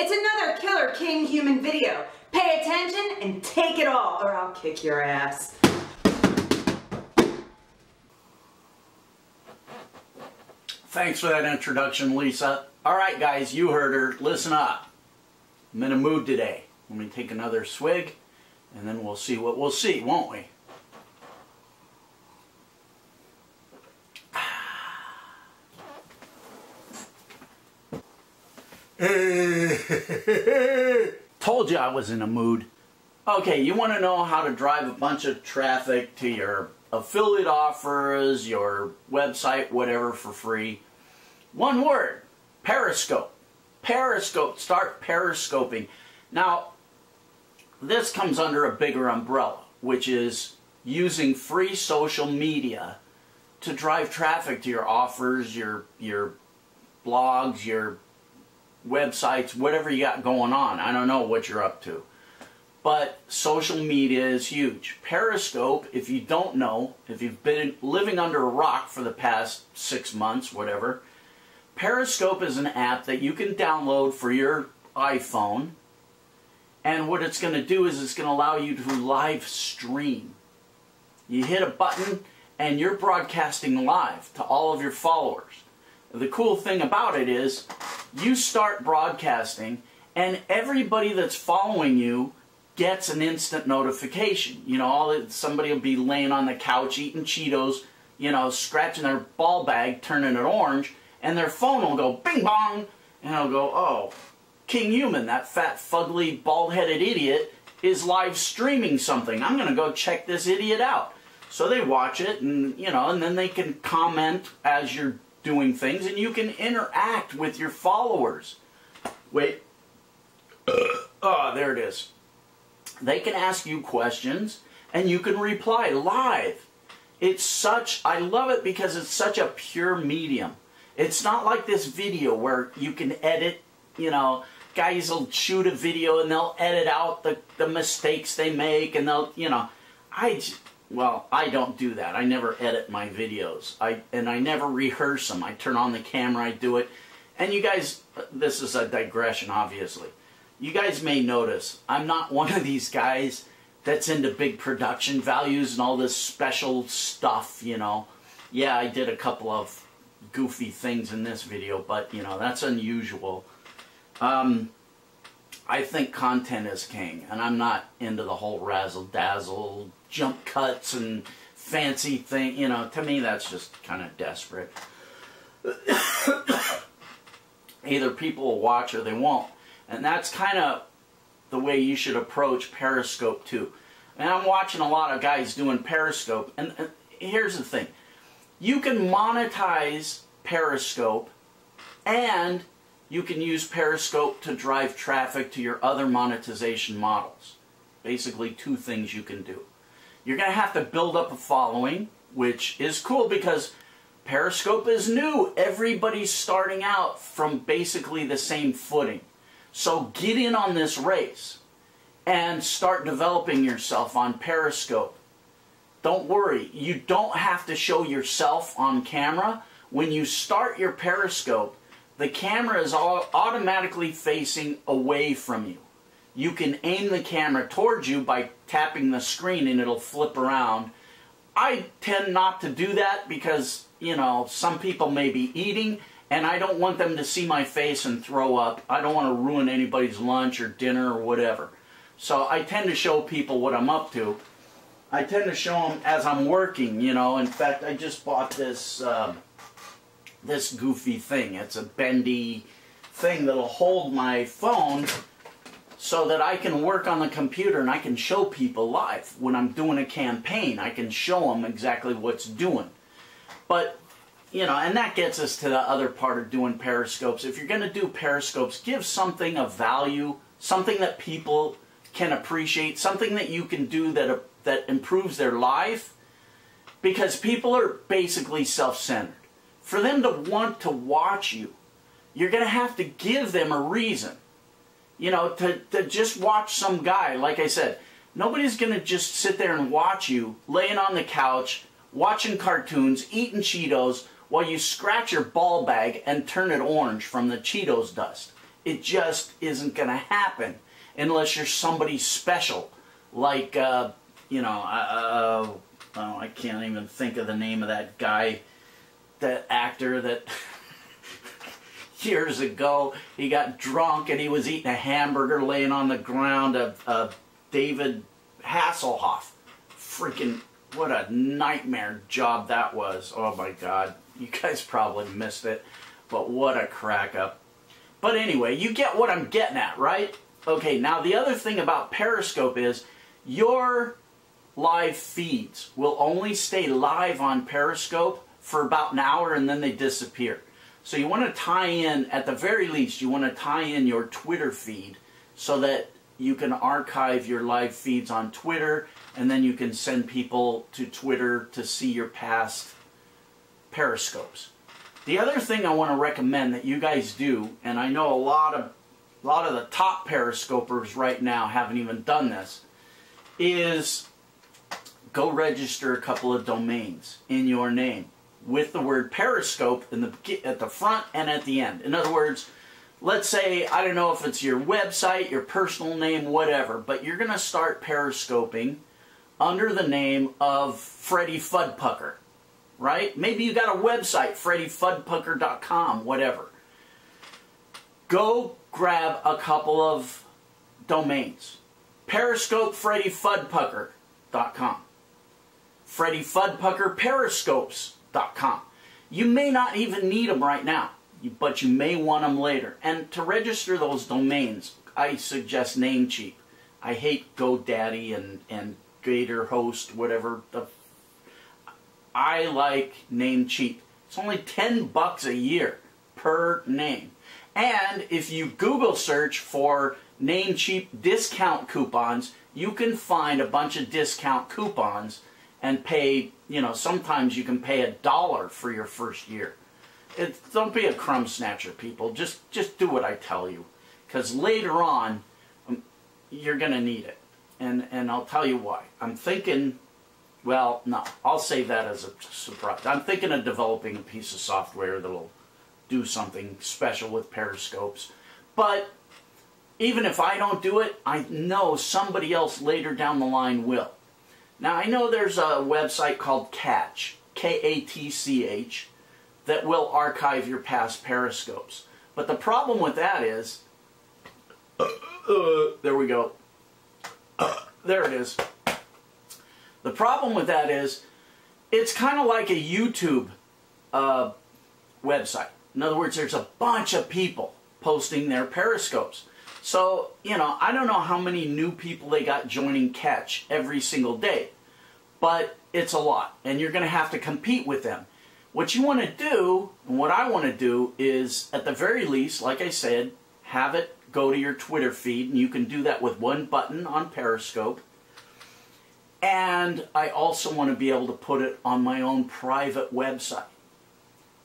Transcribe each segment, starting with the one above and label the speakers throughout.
Speaker 1: It's another killer Kinghuman video. Pay attention and take it all, or I'll kick your ass.
Speaker 2: Thanks for that introduction, Lisa. Alright guys, you heard her. Listen up. I'm in a mood today. Let me take another swig, and then we'll see what we'll see, won't we? Told you I was in a mood. Okay, you want to know how to drive a bunch of traffic to your affiliate offers, your website, whatever, for free. One word: Periscope. Periscope. Start periscoping. Now, this comes under a bigger umbrella, which is using free social media to drive traffic to your offers, your blogs, your websites, whatever you got going on. I don't know what you're up to. But social media is huge. Periscope, if you don't know, if you've been living under a rock for the past 6 months, whatever, Periscope is an app that you can download for your iPhone. And what it's going to do is it's going to allow you to live stream. You hit a button and you're broadcasting live to all of your followers. The cool thing about it is you start broadcasting and everybody that's following you gets an instant notification. You know, somebody will be laying on the couch eating Cheetos, you know, scratching their ball bag, turning it orange, and their phone will go bing bong, and it'll go, oh, Kinghuman, that fat, fugly, bald-headed idiot, is live streaming something. I'm going to go check this idiot out. So they watch it, and, you know, and then they can comment as you're doing things, and you can interact with your followers. Wait. Oh, there it is. They can ask you questions, and you can reply live. It's such, I love it because it's such a pure medium. It's not like this video where you can edit, you know, guys will shoot a video and they'll edit out the mistakes they make, and they'll, you know, well, I don't do that. I never edit my videos. And I never rehearse them. I turn on the camera, I do it. And you guys, this is a digression, obviously. You guys may notice, I'm not one of these guys that's into big production values and all this special stuff, you know. Yeah, I did a couple of goofy things in this video, but, you know, that's unusual. I think content is king, and I'm not into the whole razzle-dazzle, jump cuts and fancy thing. You know, to me that's just kind of desperate. Either people will watch or they won't. And that's kind of the way you should approach Periscope too. And I'm watching a lot of guys doing Periscope, and here's the thing. You can monetize Periscope, and you can use Periscope to drive traffic to your other monetization models. Basically, two things you can do. You're going to have to build up a following, which is cool because Periscope is new. Everybody's starting out from basically the same footing. So get in on this race and start developing yourself on Periscope. Don't worry, you don't have to show yourself on camera. When you start your Periscope, the camera is automatically facing away from you. You can aim the camera towards you by tapping the screen and it'll flip around. I tend not to do that because, you know, some people may be eating and I don't want them to see my face and throw up. I don't want to ruin anybody's lunch or dinner or whatever. So I tend to show people what I'm up to. I tend to show them as I'm working, you know. In fact, I just bought this this goofy thing. It's a bendy thing that'll hold my phone so that I can work on the computer and I can show people live. When I'm doing a campaign, I can show them exactly what's doing. But, you know, and that gets us to the other part of doing Periscopes. If you're going to do Periscopes, give something of value, something that people can appreciate, something that you can do that improves their life, because people are basically self-centered. For them to want to watch you, you're going to have to give them a reason. You know, to just watch some guy, like I said, nobody's going to just sit there and watch you laying on the couch, watching cartoons, eating Cheetos, while you scratch your ball bag and turn it orange from the Cheetos dust. It just isn't going to happen unless you're somebody special. Like, you know, well, I can't even think of the name of that guy, that actor that years ago he got drunk and he was eating a hamburger laying on the ground. David Hasselhoff. Freaking, what a nightmare job that was. Oh my God. You guys probably missed it, but what a crack up. But anyway, you get what I'm getting at, right? Okay, now the other thing about Periscope is your live feeds will only stay live on Periscope for about an hour and then they disappear. So you want to tie in, at the very least, you want to tie in your Twitter feed so that you can archive your live feeds on Twitter, and then you can send people to Twitter to see your past Periscopes. The other thing I want to recommend that you guys do, and I know a lot of the top Periscopers right now haven't even done this, is go register a couple of domains in your name with the word Periscope at the front and at the end. In other words, let's say, I don't know if it's your website, your personal name, whatever, but you're going to start Periscoping under the name of Freddy Fudpucker, right? Maybe you got a website, freddyfudpucker.com, whatever. Go grab a couple of domains. Periscope FreddyFudpucker.com. Freddy Fudpucker Periscopes.com. You may not even need them right now, but you may want them later. And to register those domains, I suggest Namecheap. I hate GoDaddy and GatorHost, whatever. I like Namecheap. It's only $10 a year per name. And if you Google search for Namecheap discount coupons, you can find a bunch of discount coupons and pay, you know, sometimes you can pay $1 for your first year. Don't be a crumb snatcher, people. Just do what I tell you. Because later on, you're going to need it. And I'll tell you why. I'm thinking, well, no, I'll save that as a surprise. I'm thinking of developing a piece of software that'll do something special with Periscopes. But even if I don't do it, I know somebody else later down the line will. Now, I know there's a website called Catch, K-A-T-C-H, that will archive your past Periscopes. But the problem with that is, there we go. There it is. The problem with that is, it's kind of like a YouTube website. In other words, there's a bunch of people posting their Periscopes. So, you know, I don't know how many new people they got joining Catch every single day, but it's a lot, and you're going to have to compete with them. What you want to do, and what I want to do, is, at the very least, like I said, have it go to your Twitter feed, and you can do that with one button on Periscope. And I also want to be able to put it on my own private website.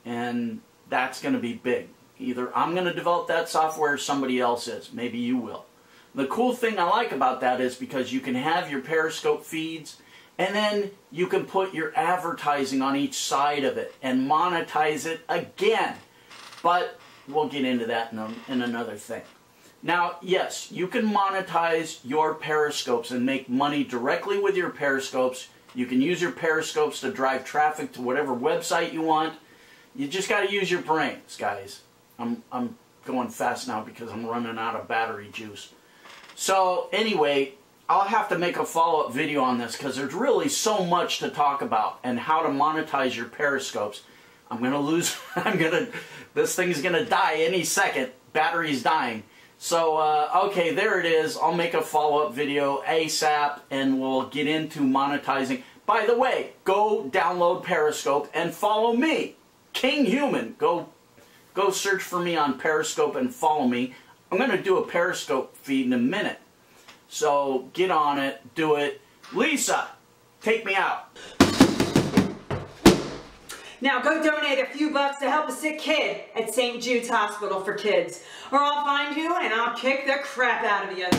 Speaker 2: And that's going to be big. Either I'm going to develop that software or somebody else is. Maybe you will. The cool thing I like about that is because you can have your Periscope feeds and then you can put your advertising on each side of it and monetize it again. But we'll get into that in another thing. Now, yes, you can monetize your Periscopes and make money directly with your Periscopes. You can use your Periscopes to drive traffic to whatever website you want. You just got to use your brains, guys. I'm going fast now because I'm running out of battery juice. So anyway, I'll have to make a follow-up video on this because there's really so much to talk about and how to monetize your Periscopes. I'm going to lose, this thing's going to die any second. Battery's dying. So, okay, there it is. I'll make a follow-up video ASAP and we'll get into monetizing. By the way, go download Periscope and follow me, Kinghuman. Go search for me on Periscope and follow me. I'm going to do a Periscope feed in a minute. So get on it, do it. Lisa, take me out.
Speaker 1: Now go donate a few bucks to help a sick kid at St. Jude's Hospital for Kids. Or I'll find you and I'll kick the crap out of you.